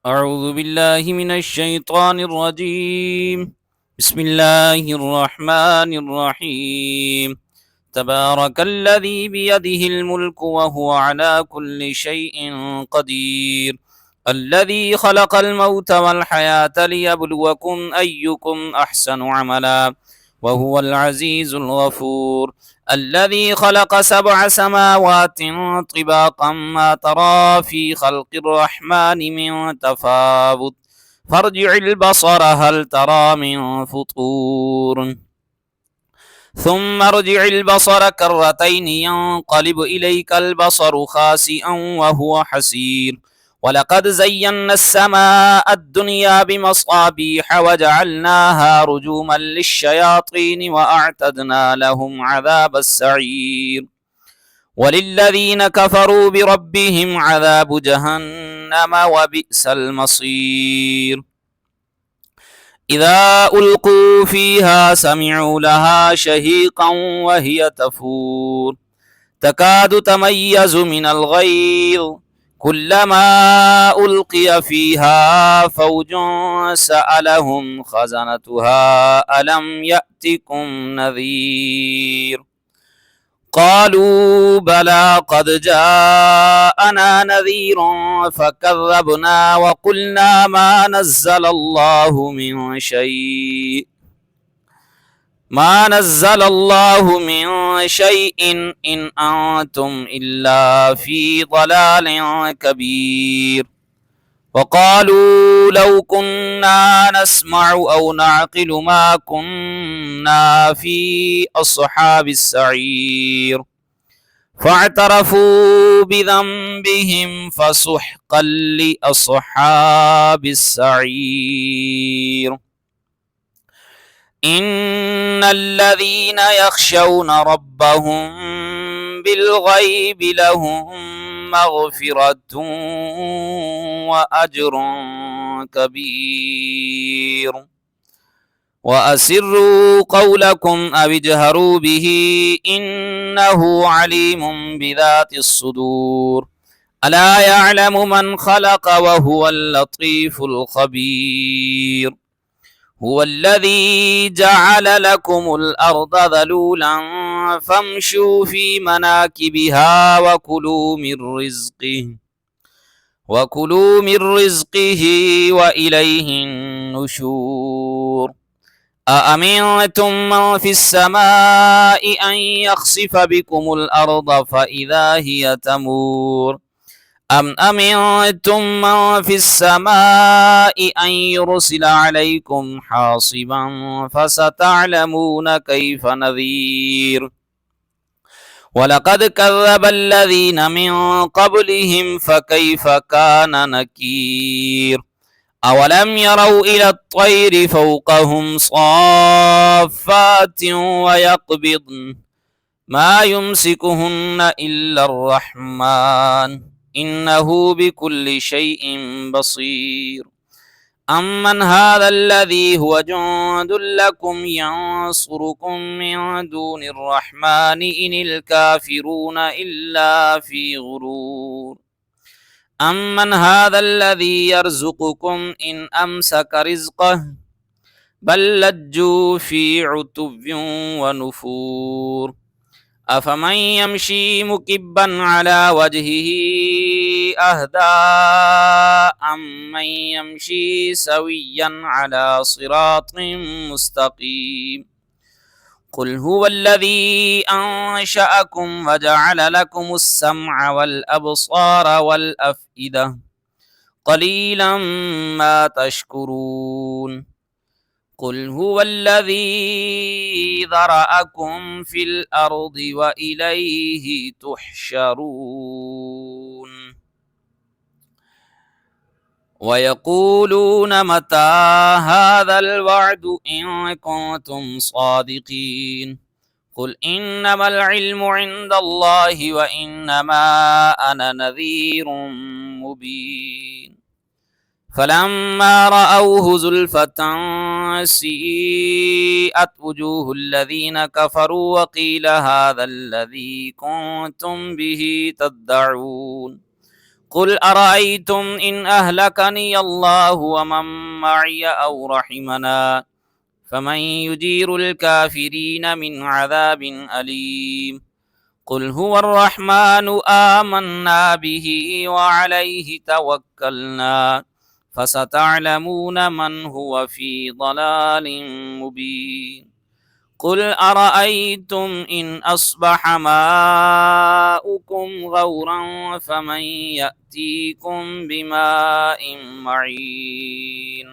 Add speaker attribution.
Speaker 1: أعوذ بالله من الشيطان الرجيم. بسم الله الرحمن الرحيم. تبارك الذي بيده الملك وهو على كل شيء قدير. الذي خلق الموت والحياة ليبلوكم أيكم أحسن عملا وهو العزيز الغفور. الذي خلق سبع سماوات طباقا ما ترى في خلق الرحمن من تفاوت فارجع البصر هل ترى من فطور ثم ارجع البصر كرتين ينقلب إليك البصر خاسئا وهو حسير. ولقد زينا السماء الدنيا بمصابيح وجعلناها رجوما للشياطين وأعتدنا لهم عذاب السعير. وللذين كفروا بربهم عذاب جهنم وبئس المصير. إذا ألقوا فيها سمعوا لها شهيقا وهي تفور تكاد تميز من الغيظ كلما ألقي فيها فوج سألهم خزنتها ألم يأتكم نذير قالوا بلى قد جاءنا نذير فكذبنا وقلنا ما نزل الله من شيء إن أنتم إلا في ضلال كبير. وقالوا لو كنا نسمع أو نعقل ما كنا في أصحاب السعير فاعترفوا بذنبهم فسحقا لأصحاب السعير. إن الذين يخشون ربهم بالغيب لهم مغفرة وأجر كبير. وأسروا قولكم أو اجهروا به إنه عليم بذات الصدور. ألا يعلم من خلق وهو اللطيف الخبير. هو الذي جعل لكم الأرض ذلولا فامشوا في مناكبها وكلوا من رزقه وإليه النشور. أأمنتم من في السماء أن يخسف بكم الأرض فإذا هي تمور أم أمنتم من في السماء أن يرسل عليكم حاصبا فستعلمون كيف نذير. ولقد كذب الذين من قبلهم فكيف كان نكير. أولم يروا إلى الطير فوقهم صافات ويقبضن ما يمسكهن إلا الرحمن إنه بكل شيء بصير. أمن هذا الذي هو جند لكم ينصركم من دون الرحمن إن الكافرون إلا في غرور. أمن هذا الذي يرزقكم إن أمسك رزقه بل لجوا في عتو ونفور. أفمن يمشي مكبا على وجهه أهدى أمن يمشي سويا على صراط مستقيم. قل هو الذي أنشأكم وجعل لكم السمع والأبصار والأفئدة قليلا ما تشكرون. قل هو الذي ذرأكم في الأرض وإليه تحشرون. ويقولون متى هذا الوعد إن كنتم صادقين. قل إنما العلم عند الله وإنما أنا نذير مبين. فلما رأوه زلفة سيئت وجوه الذين كفروا وقيل هذا الذي كنتم به تدعون. قل أرأيتم إن أهلكني الله ومن معي أو رحمنا فمن يجير الكافرين من عذاب أليم قل هو الرحمن آمنا به وعليه توكلنا فستعلمون من هو في ضلال مبين قل أرأيتم إن أصبح ماؤكم غورا فمن يأتيكم بماء معين